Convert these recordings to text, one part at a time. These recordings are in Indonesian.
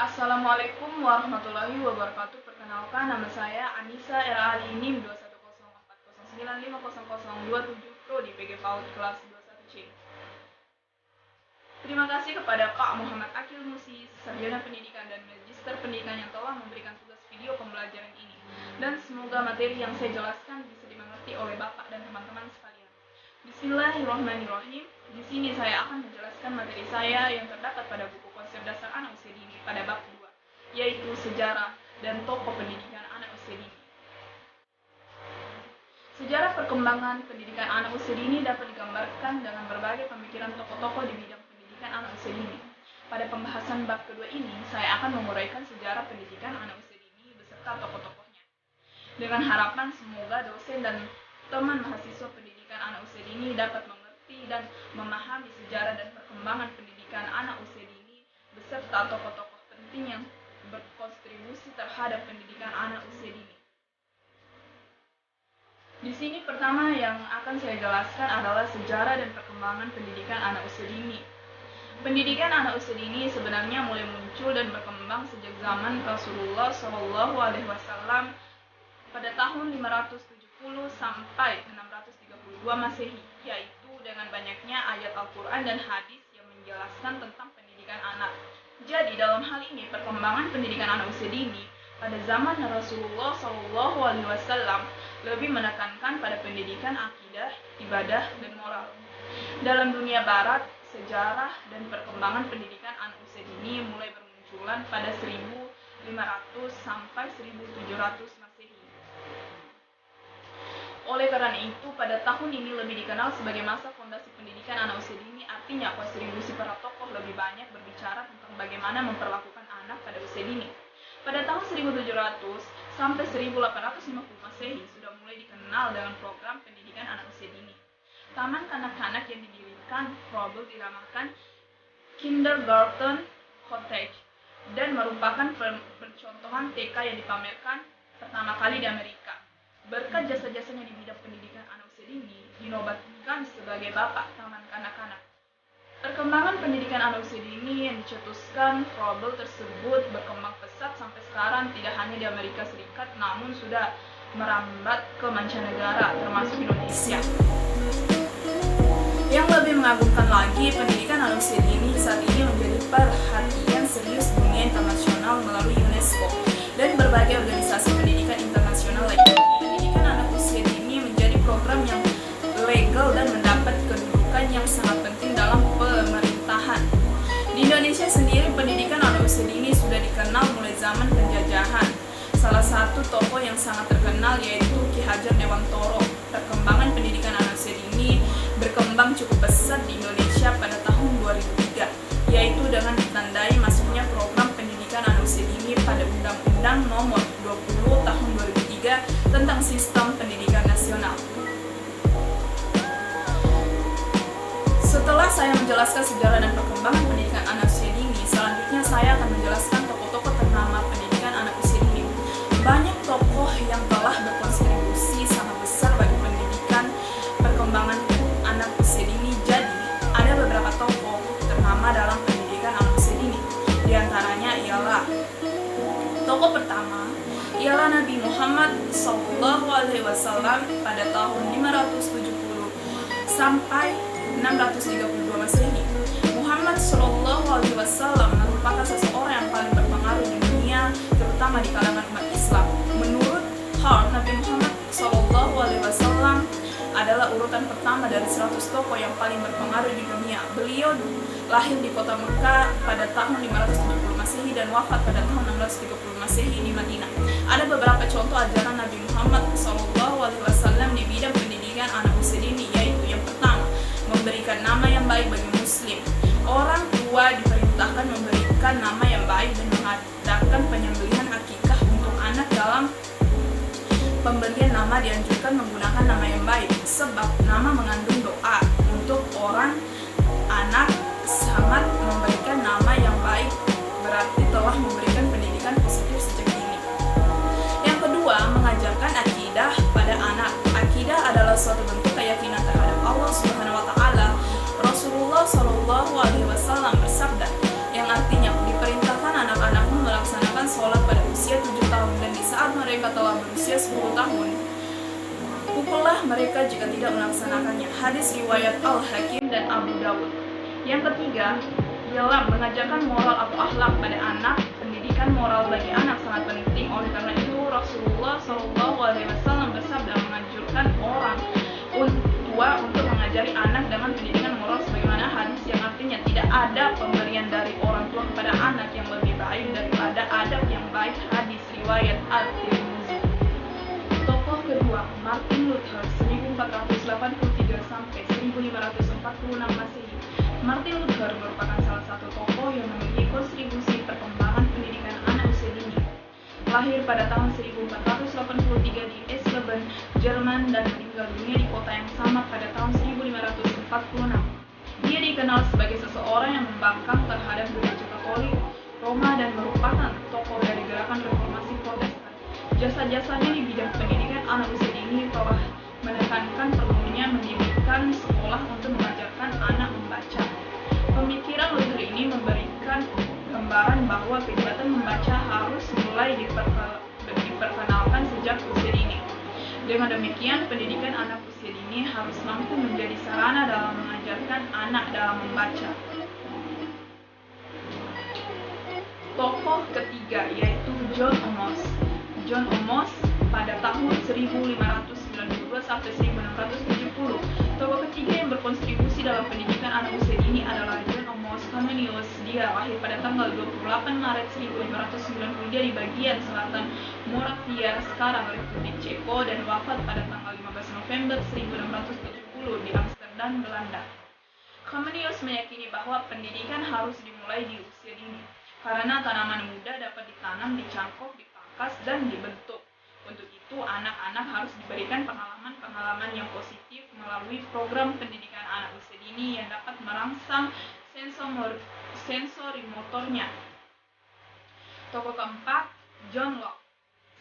Assalamualaikum warahmatullahi wabarakatuh. Perkenalkan, nama saya Anissa RA NIM 21040950027 Prodi PG PAUD kelas 21C. Terima kasih kepada Pak Muhammad Akil Musi, Sarjana Pendidikan dan Magister Pendidikan yang telah memberikan tugas video pembelajaran ini. Dan semoga materi yang saya jelaskan bisa dimengerti oleh Bapak dan teman-teman sekalian. Bismillahirrahmanirrahim. Di sini saya akan menjelaskan materi saya yang terdapat pada buku konsep dasar anak usia dini pada bab 2, yaitu sejarah dan tokoh pendidikan anak usia dini. Sejarah perkembangan pendidikan anak usia dini dapat digambarkan dengan berbagai pemikiran tokoh-tokoh di bidang pendidikan anak usia dini. Pada pembahasan bab kedua ini, saya akan menguraikan sejarah pendidikan anak usia dini beserta tokoh-tokohnya. Dengan harapan semoga dosen dan teman mahasiswa pendidikan anak usia dini dapat mengerti dan memahami sejarah dan perkembangan pendidikan anak usia dini beserta tokoh-tokoh penting yang berkontribusi terhadap pendidikan anak usia dini. Di sini pertama yang akan saya jelaskan adalah sejarah dan perkembangan pendidikan anak usia dini. Pendidikan anak usia dini sebenarnya mulai muncul dan berkembang sejak zaman Rasulullah SAW pada tahun 570 sampai 632 Masehi, yaitu dengan banyaknya ayat Al-Quran dan hadis yang menjelaskan tentang pendidikan anak. Jadi dalam hal ini perkembangan pendidikan anak usia dini pada zaman Rasulullah SAW lebih menekankan pada pendidikan akidah, ibadah, dan moral. Dalam dunia barat, sejarah dan perkembangan pendidikan anak usia dini mulai bermunculan pada 1500 sampai 1700 Masehi. Oleh karena itu, pada tahun ini lebih dikenal sebagai masa fondasi pendidikan anak usia dini, artinya kontribusi para tokoh lebih banyak berbicara tentang bagaimana memperlakukan anak pada usia dini. Pada tahun 1700 sampai 1850 Masehi sudah mulai dikenal dengan program pendidikan anak usia dini. Taman kanak-kanak yang didirikan Froebel dinamakan Kindergarten Cottage dan merupakan percontohan TK yang dipamerkan pertama kali di Amerika. Berkat jasa-jasanya di bidang pendidikan anak usia dini, dinobatkan sebagai Bapak Taman Kanak-kanak. Perkembangan pendidikan anak usia dini yang dicetuskan Froebel tersebut berkembang pesat sampai sekarang tidak hanya di Amerika Serikat, namun sudah merambat ke mancanegara, termasuk Indonesia. Yang lebih mengagumkan lagi, pendidikan anak usia dini saat ini menjadi perhatian serius dunia internasional melalui UNESCO dan berbagai organisasi pendidikan internasional lainnya. Pendidikan anak usia dini menjadi program yang legal dan mendapat kedudukan yang sangat penting dalam pemerintahan. Di Indonesia sendiri, pendidikan anak usia dini sudah dikenal mulai zaman penjajahan. Salah satu tokoh yang sangat terkenal yaitu Ki Hajar Dewantoro. Perkembangan pendidikan anak usia dini berkembang cukup pesat di Indonesia pada tahun 2003, yaitu dengan ditandai masuknya program pendidikan anak usia dini pada Undang-Undang Nomor 20 Tahun 2003 tentang Sistem Pendidikan Nasional. Setelah saya menjelaskan sejarah dan perkembangan pendidikan anak usia dini, selanjutnya saya akan menjelaskan tokoh-tokoh ternama pendidikan anak usia dini. Banyak tokoh yang telah berkontribusi sangat besar bagi pendidikan perkembangan anak usia dini. Jadi, ada beberapa tokoh ternama dalam pendidikan anak usia dini. Di antaranya ialah tokoh pertama ialah Nabi Muhammad SAW pada tahun 570 sampai 632 Masehi. Muhammad SAW merupakan seseorang yang paling berpengaruh di dunia, terutama di kalangan umat Islam. Menurut Hart, Nabi Muhammad SAW adalah urutan pertama dari 100 tokoh yang paling berpengaruh di dunia. Beliau lahir di kota Mekah pada tahun 570 Masehi dan wafat pada tahun 630 Masehi di Madinah. Ada beberapa contoh ajaran Nabi Muhammad SAW di bidang pendidikan anak usia dini, yaitu yang pertama, memberikan nama yang baik bagi muslim. Orang tua diperintahkan memberikan nama yang baik dan mengadakan penyembelihan akikah untuk anak. Dalam pemberian nama dianjurkan menggunakan nama yang baik, sebab nama mengandung doa untuk orang anak. Sangat memberikan nama yang baik berarti telah memberikan pendidikan positif sejak dini. Yang kedua, mengajarkan akidah pada anak. Akidah adalah suatu bentuk keyakinan terhadap Allah Subhanahu wa Ta'ala. Rasulullah SAW bersabda, yang artinya diperintahkan anak-anakmu Terpukullah mereka jika tidak melaksanakannya. Hadis riwayat Al-Hakim dan Abu Dawud. Yang ketiga, ialah mengajarkan moral atau akhlak pada anak. Pendidikan moral bagi anak sangat penting. Oleh karena itu, Rasulullah SAW bersabda menganjurkan orang tua untuk mengajari anak dengan pendidikan moral sebagaimana hadis yang artinya tidak ada pemberian dari orang tua kepada anak yang lebih baik daripada adab yang baik. Hadis riwayat At-Tirmidzi. Tokoh kedua, Martin Luther 1483 sampai 1546 Masehi. Martin Luther merupakan salah satu tokoh yang memiliki kontribusi perkembangan pendidikan anak usia dini. Lahir pada tahun 1483 di Eisleben, Jerman dan meninggal dunia di kota yang sama pada tahun 1546. Dia dikenal sebagai seseorang yang membangkang terhadap gereja Katolik Roma dan merupakan tokoh dari gerakan reformasi Protestan. Jasa-jasanya di bidang pendidikan anak usia dini telah menekankan perlunya mendirikan sekolah untuk mengajarkan anak membaca. Pemikiran Luther ini memberikan gambaran bahwa kegiatan membaca harus mulai diperkenalkan sejak usia dini. Dengan demikian, pendidikan anak usia dini harus mampu menjadi sarana dalam mengajarkan anak dalam membaca. Tokoh ketiga yaitu John Amos. John Amos pada tahun 1592 sampai 1670. Tokoh ketiga yang berkontribusi dalam pendidikan anak usia dini adalah John Amos Comenius. Dia lahir pada tanggal 28 Maret 1590 di bagian selatan Moravia, sekarang Republik Ceko, dan wafat pada tanggal 15 November 1670 di Amsterdam, Belanda. Comenius meyakini bahwa pendidikan harus dimulai di usia dini, karena tanaman muda dapat ditanam, dicangkok, dipangkas, dan dibentuk. Untuk itu, anak-anak harus diberikan pengalaman-pengalaman yang positif melalui program pendidikan anak usia dini yang dapat merangsang sensorimotornya. Tokoh keempat, John Locke,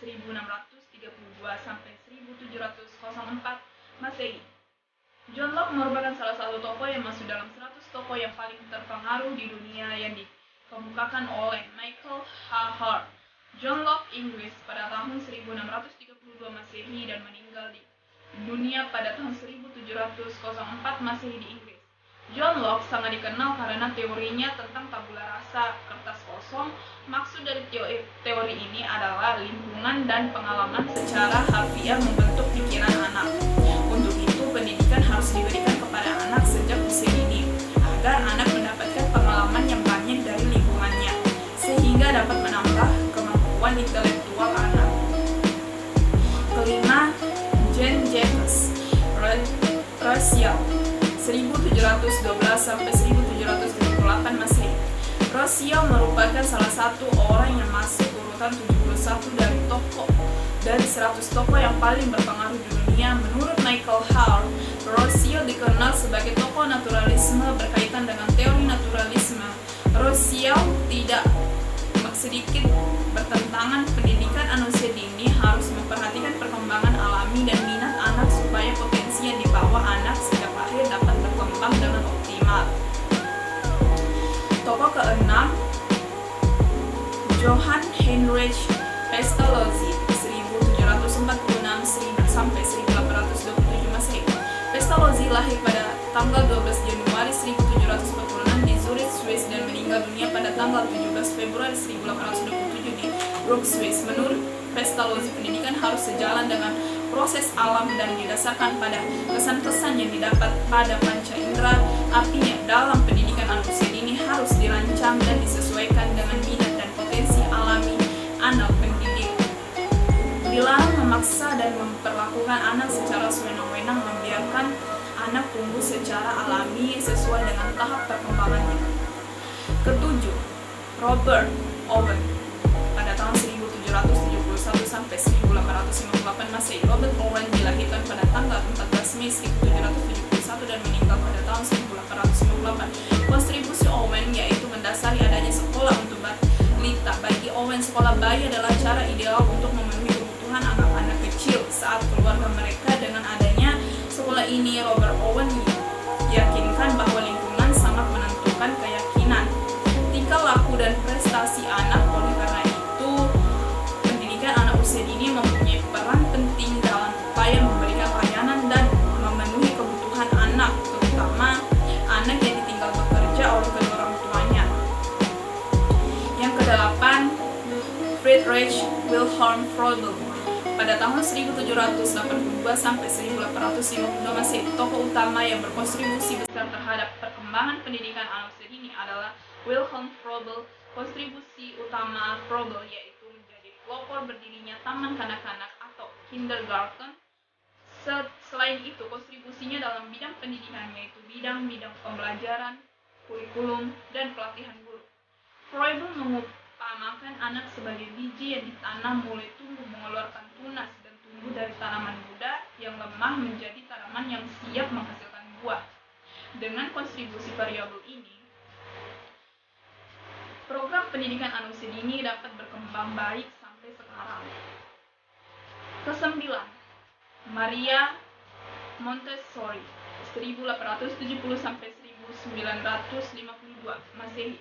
1632 sampai 1704 Masehi. John Locke merupakan salah satu tokoh yang masuk dalam 100 tokoh yang paling terpengaruh di dunia yang dikemukakan oleh Michael H. Hart. John Locke Inggris pada tahun 1632 Masehi dan meninggal di dunia pada tahun 1704 Masehi di Inggris. John Locke sangat dikenal karena teorinya tentang tabula rasa, kertas kosong. Maksud dari teori ini adalah lingkungan dan pengalaman secara harfiah membentuk pikiran anak. Untuk itu, pendidikan harus diberikan kepada anak sejak usia dini, agar anak mendapatkan pengalaman yang banyak dari lingkungannya, sehingga dapat menambah kemampuan intelektual anak. Kelima, Jean Jacques Rousseau, 1712 sampai 1778 Masehi. Rousseau merupakan salah satu orang yang masuk urutan 71 dari 100 tokoh yang paling berpengaruh di dunia. Menurut Michael Hart, Rousseau dikenal sebagai tokoh naturalisme berkaitan dengan teori naturalisme. Rousseau tidak sedikit bertentangan pendidikan anak usia dini harus memperhatikan perkembangan alami dan minat anak supaya potensi yang dibawa anak sejak lahir dapat berkembang dengan optimal. Tokoh keenam, Johann Heinrich Pestalozzi, 1746 sampai 1827 Masehi. Pestalozzi lahir pada tanggal 12 Januari 1746 di Zurich, Swiss, dan meninggal dunia pada tanggal 17 Februari 1827 di Bruck, Swiss. Menurut Pestalozzi, pendidikan harus sejalan dengan proses alam dan didasarkan pada kesan-kesan yang didapat pada panca indera. Artinya, dalam pendidikan anak usia dini harus dirancang dan disesuaikan dengan minat dan potensi alami anak pendidik. Dilarang memaksa dan memperlakukan anak secara sewenang-wenang, membiarkan anak tumbuh secara alami sesuai dengan tahap perkembangannya. Ketujuh, Robert Owen, pada tahun 1771 sampai 1858 Masehi. Robert Owen dilahirkan pada tanggal 14 Mei 1771 dan meninggal pada tahun 1858. Kontribusi Owen yaitu mendasari adanya sekolah untuk balita. Bagi Owen, sekolah bayi adalah cara ideal untuk memenuhi kebutuhan anak-anak kecil saat keluarga mereka. Dengan adanya sekolah ini, Robert Owen yakinkan bahwa lingkungan sangat menentukan keyakinan, tingkah laku, dan prestasi anak. Oleh karena itu, pendidikan anak usia dini mempunyai peran penting dalam upaya memberikan layanan Friedrich Wilhelm Froebel. Pada tahun 1782 sampai 1852 Masehi, tokoh utama yang berkontribusi besar terhadap perkembangan pendidikan anak usia dini adalah Wilhelm Froebel. Kontribusi utama Froebel yaitu menjadi pelopor berdirinya taman kanak-kanak atau kindergarten. Selain itu, kontribusinya dalam bidang pendidikan yaitu bidang-bidang pembelajaran, kurikulum, dan pelatihan guru. Froebel mengumpamakan anak sebagai biji yang ditanam mulai tumbuh mengeluarkan tunas dan tumbuh dari tanaman muda yang lemah menjadi tanaman yang siap menghasilkan buah. Dengan kontribusi variabel ini, program pendidikan anak usia dini dapat berkembang baik sampai sekarang. Kesembilan, Maria Montessori, 1870 sampai 1952 Masehi.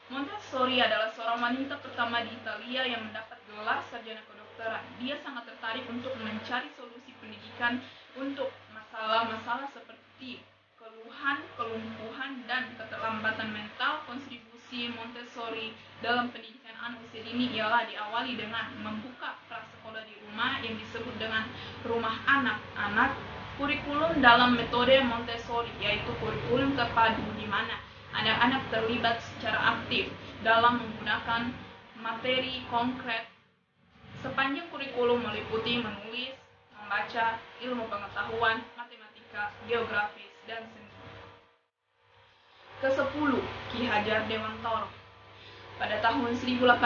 Montessori adalah seorang wanita pertama di Italia yang mendapat gelar sarjana kedokteran. Dia sangat tertarik untuk mencari solusi pendidikan untuk masalah-masalah seperti keluhan, kelumpuhan, dan keterlambatan mental. Kontribusi Montessori dalam pendidikan anak usia dini ialah diawali dengan membuka prasekolah di rumah yang disebut dengan rumah anak-anak. Kurikulum dalam metode Montessori yaitu kurikulum terpadu di mana anak-anak terlibat secara aktif dalam menggunakan materi konkret. Sepanjang kurikulum meliputi menulis, membaca, ilmu pengetahuan, matematika, geografis, dan seni. Ke-10, Ki Hajar Dewantoro. Pada tahun 1889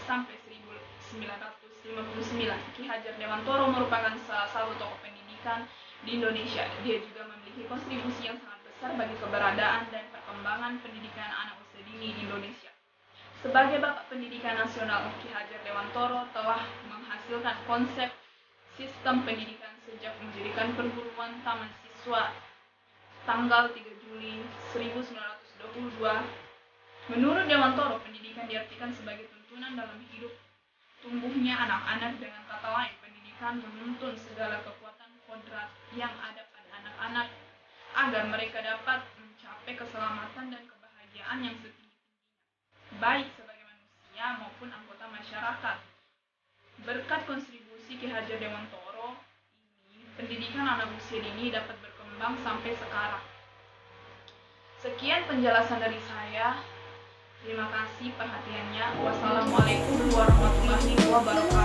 sampai 1959, Ki Hajar Dewantoro merupakan salah satu tokoh pendidikan di Indonesia. Dia juga memiliki kontribusi yang sangat besar bagi keberadaan dan perkembangan pendidikan anak usia dini di Indonesia. Sebagai Bapak Pendidikan Nasional, Ki Hajar Dewantoro telah menghasilkan konsep sistem pendidikan sejak mendirikan perguruan taman siswa tanggal 3 Juli 1922. Menurut Dewantoro, pendidikan diartikan sebagai tuntunan dalam hidup tumbuhnya anak-anak. Dengan kata lain, pendidikan menuntun segala kekuatan kodrat yang ada pada anak-anak agar mereka dapat mencapai keselamatan dan kebahagiaan yang setinggi-tingginya, baik sebagai manusia maupun anggota masyarakat. Berkat kontribusi Ki Hajar Dewantoro ini, pendidikan anak usia dini dapat berkembang sampai sekarang. Sekian penjelasan dari saya. Terima kasih perhatiannya. Wassalamualaikum warahmatullahi wabarakatuh.